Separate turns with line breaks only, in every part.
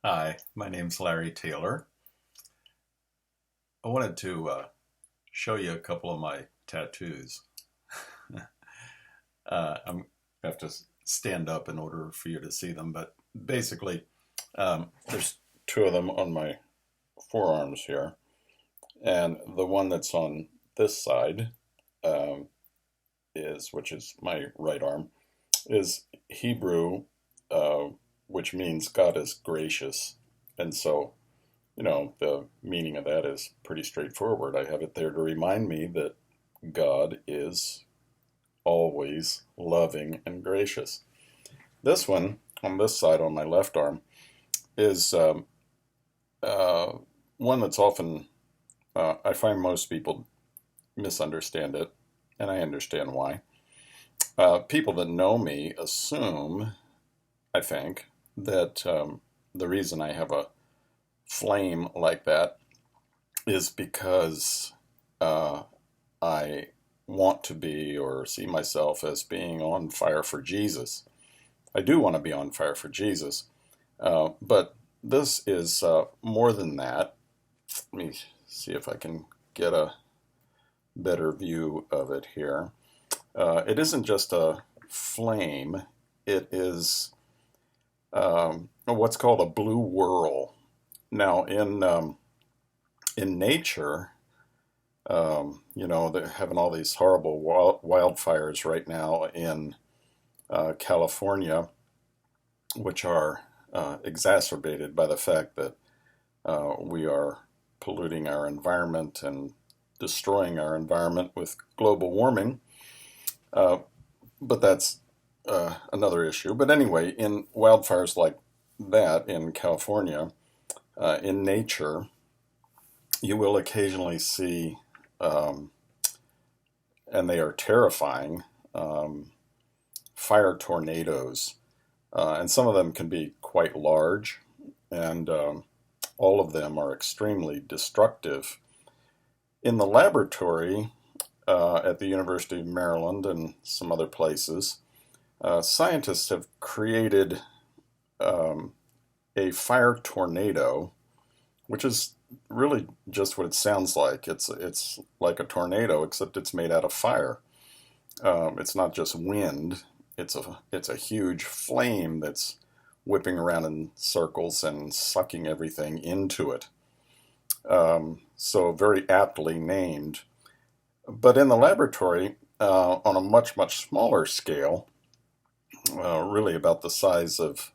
Hi, my name's Larry Taylor. I wanted to show you a couple of my tattoos. I have to stand up in order for you to see them, but basically, there's two of them on my forearms here, and the one that's on this side um, which is my right arm, is Hebrew, uh, which means God is gracious, and so the meaning of that is pretty straightforward. I have it there to remind me that God is always loving and gracious. This one on this side, on my left arm, is uh, one that's often, I find most people misunderstand it, and I understand why. People that know me assume, I think, that the reason I have a flame like that is because uh, I want to be or see myself as being on fire for Jesus. I do want to be on fire for Jesus, but this is more than that. Let me see if I can get a better view of it here. It isn't just a flame, it is what's called a blue whirl. Now, in nature, they're having all these horrible wildfires right now in California, which are exacerbated by the fact that we are polluting our environment and destroying our environment with global warming. Uh, but that's another issue. But anyway, in wildfires like that in California, in nature, you will occasionally see, um, and they are terrifying, fire tornadoes. And some of them can be quite large, and all of them are extremely destructive. In the laboratory at the University of Maryland and some other places, scientists have created um, a fire tornado, which is really just what it sounds like. It's like a tornado, except it's made out of fire. It's not just wind. It's a huge flame that's whipping around in circles and sucking everything into it. So very aptly named. But in the laboratory, on a much smaller scale, really about the size of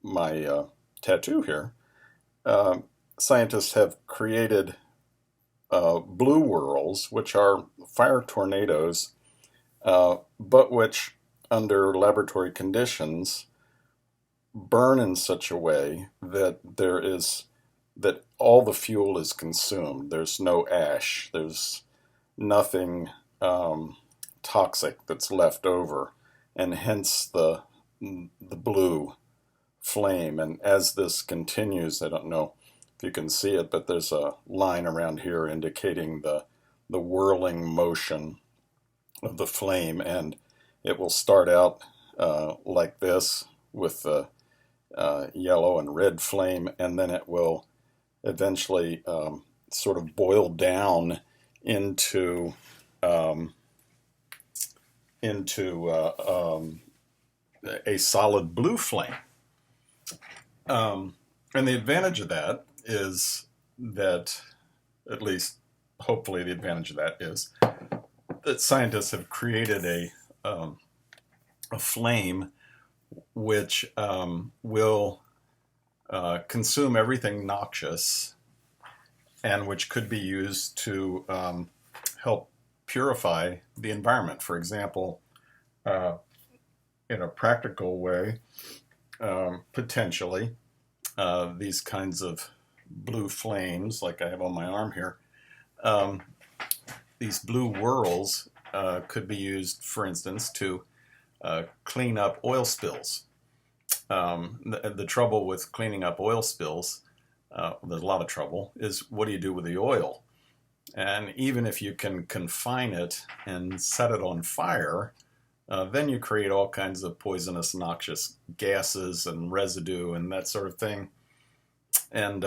my tattoo here, uh, scientists have created blue whirls, which are fire tornadoes, but which, under laboratory conditions, burn in such a way that all the fuel is consumed. There's no ash. There's nothing toxic that's left over, and hence the blue flame. And as this continues, I don't know if you can see it, but there's a line around here indicating the whirling motion of the flame, and it will start out like this with the yellow and red flame, and then it will eventually sort of boil down into um, into a solid blue flame. Um, and the advantage of that is that, at least hopefully, the advantage of that is that scientists have created a flame which will consume everything noxious and which could be used to help purify the environment. For example, uh, in a practical way, potentially, these kinds of blue flames, like I have on my arm here, um, these blue whirls could be used, for instance, to clean up oil spills. The trouble with cleaning up oil spills, there's a lot of trouble, is what do you do with the oil? And even if you can confine it and set it on fire, then you create all kinds of poisonous, noxious gases and residue and that sort of thing. And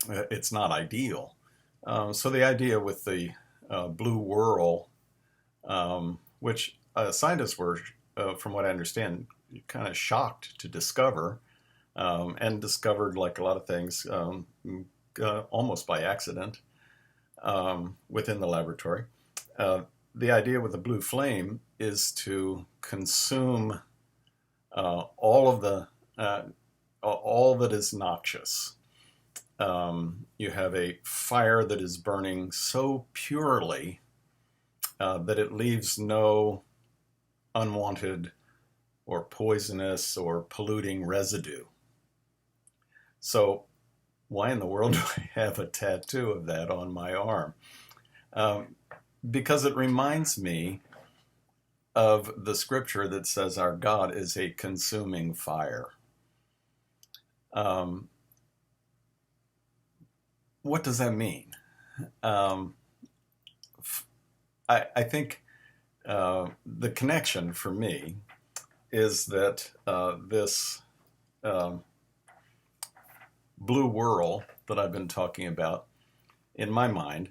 it's not ideal. So the idea with the blue whirl, which scientists were, from what I understand, kind of shocked to discover, and discovered, like a lot of things, almost by accident within the laboratory. The idea with the blue flame is to consume all that is noxious. You have a fire that is burning so purely that it leaves no unwanted or poisonous or polluting residue. So why in the world do I have a tattoo of that on my arm? Because it reminds me of the scripture that says our God is a consuming fire. What does that mean? I think the connection for me is that this blue whirl that I've been talking about, in my mind,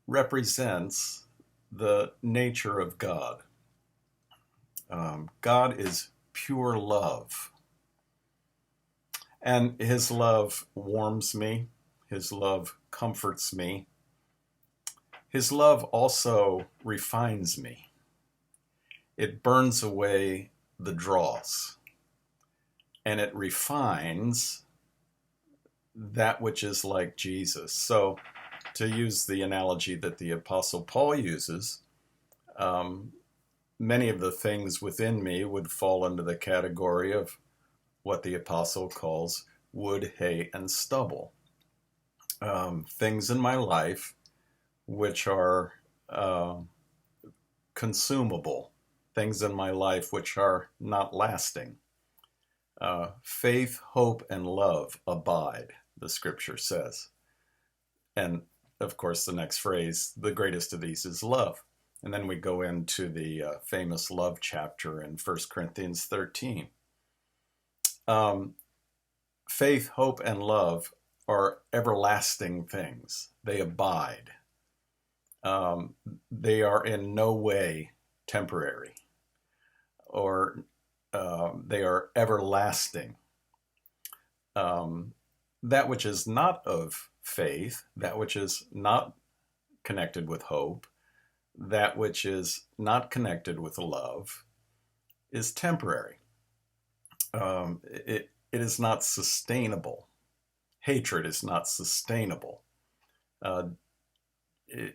represents the nature of God. God is pure love. And his love warms me. His love comforts me. His love also refines me. It burns away the dross. And it refines that which is like Jesus. So, to use the analogy that the Apostle Paul uses, many of the things within me would fall into the category of what the Apostle calls wood, hay, and stubble. Things in my life which are consumable, things in my life which are not lasting. Faith, hope, and love abide, the scripture says. And of course, the next phrase, the greatest of these is love. And then we go into the famous love chapter in 1 Corinthians 13. Faith, hope, and love are everlasting things. They abide. They are in no way temporary, or they are everlasting. That which is not of faith, that which is not connected with hope, that which is not connected with love, is temporary. It is not sustainable. Hatred is not sustainable.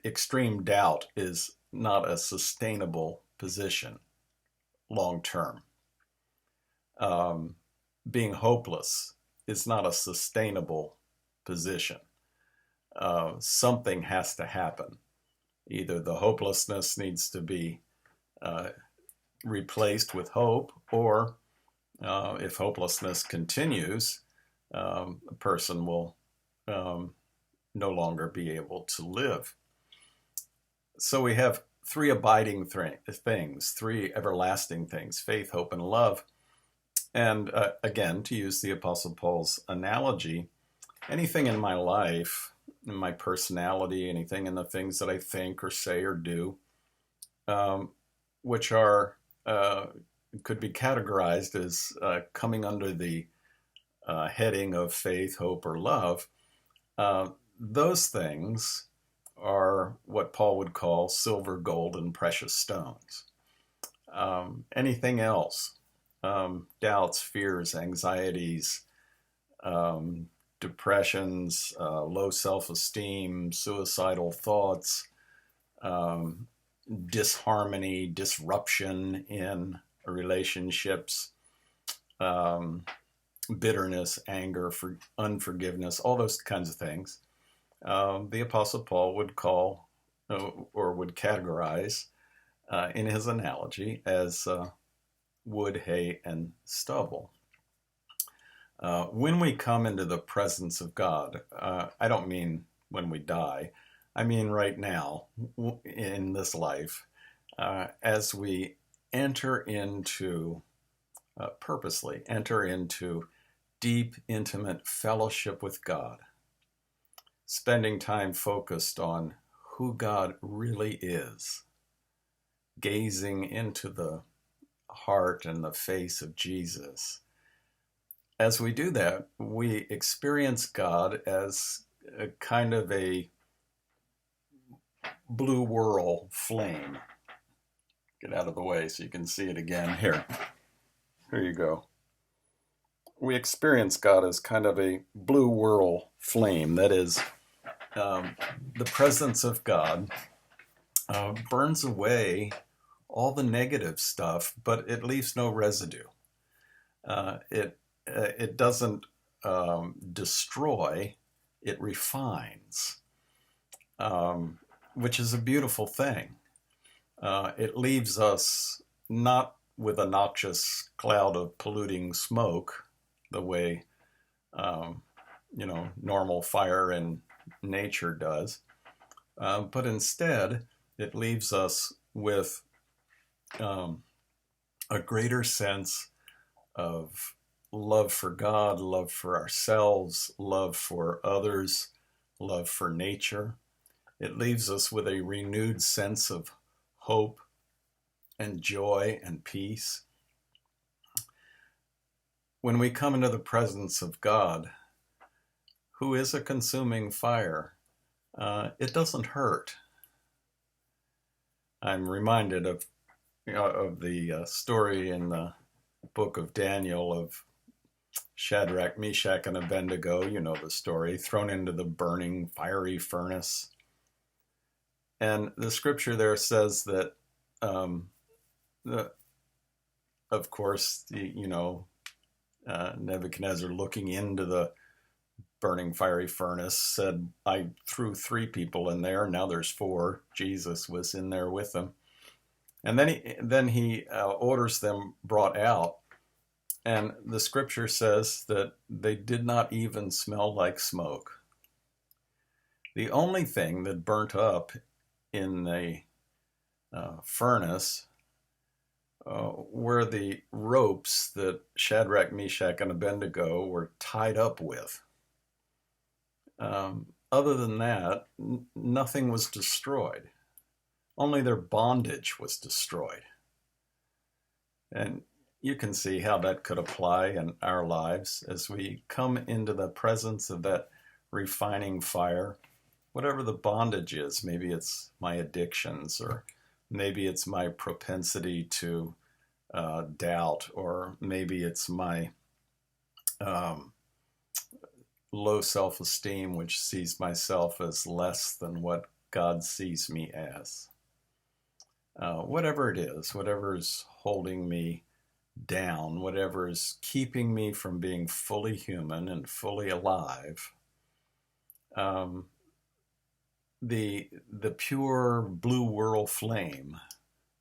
Extreme doubt is not a sustainable position long term. Being hopeless is not a sustainable position. Something has to happen. Either the hopelessness needs to be replaced with hope, or if hopelessness continues, a person will no longer be able to live. So we have three abiding things, three everlasting things: faith, hope, and love. And again, to use the Apostle Paul's analogy, anything in my life, in my personality, anything in the things that I think or say or do, which are could be categorized as coming under the heading of faith, hope, or love, those things are what Paul would call silver, gold, and precious stones. Anything else, doubts, fears, anxieties, depressions, low self-esteem, suicidal thoughts, disharmony, disruption in relationships, bitterness, anger, unforgiveness, all those kinds of things, the Apostle Paul would call or would categorize in his analogy as wood, hay, and stubble. When we come into the presence of God, I don't mean when we die, I mean right now in this life, as we enter into, purposely enter into deep, intimate fellowship with God, spending time focused on who God really is, gazing into the heart and the face of Jesus. As we do that, we experience God as a kind of a blue whirl flame. Get out of the way so you can see it again. Here you go. We experience God as kind of a blue whirl flame. That is, the presence of God burns away all the negative stuff, but it leaves no residue. It doesn't destroy, it refines, which is a beautiful thing. It leaves us not with a noxious cloud of polluting smoke, the way normal fire in nature does, but instead it leaves us with a greater sense of love for God, love for ourselves, love for others, love for nature. It leaves us with a renewed sense of hope and joy and peace. When we come into the presence of God, who is a consuming fire, it doesn't hurt. I'm reminded of the story in the book of Daniel of Shadrach, Meshach, and Abednego. You know the story, thrown into the burning fiery furnace. And the scripture there says that, of course, Nebuchadnezzar, looking into the burning fiery furnace, said, I threw 3 people in there, now there's 4. Jesus was in there with them. And then he orders them brought out. And the scripture says that they did not even smell like smoke. The only thing that burnt up in the furnace were the ropes that Shadrach, Meshach, and Abednego were tied up with. Other than that, nothing was destroyed. Only their bondage was destroyed. And you can see how that could apply in our lives as we come into the presence of that refining fire. Whatever the bondage is, maybe it's my addictions, or maybe it's my propensity to doubt, or maybe it's my low self-esteem, which sees myself as less than what God sees me as. Whatever it is, whatever is holding me down, whatever is keeping me from being fully human and fully alive, the pure blue whirl flame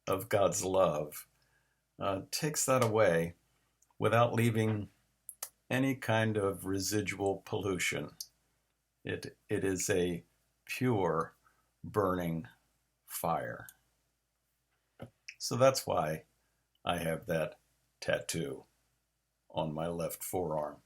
of God's love takes that away without leaving any kind of residual pollution. It is a pure burning fire. So that's why I have that tattoo on my left forearm.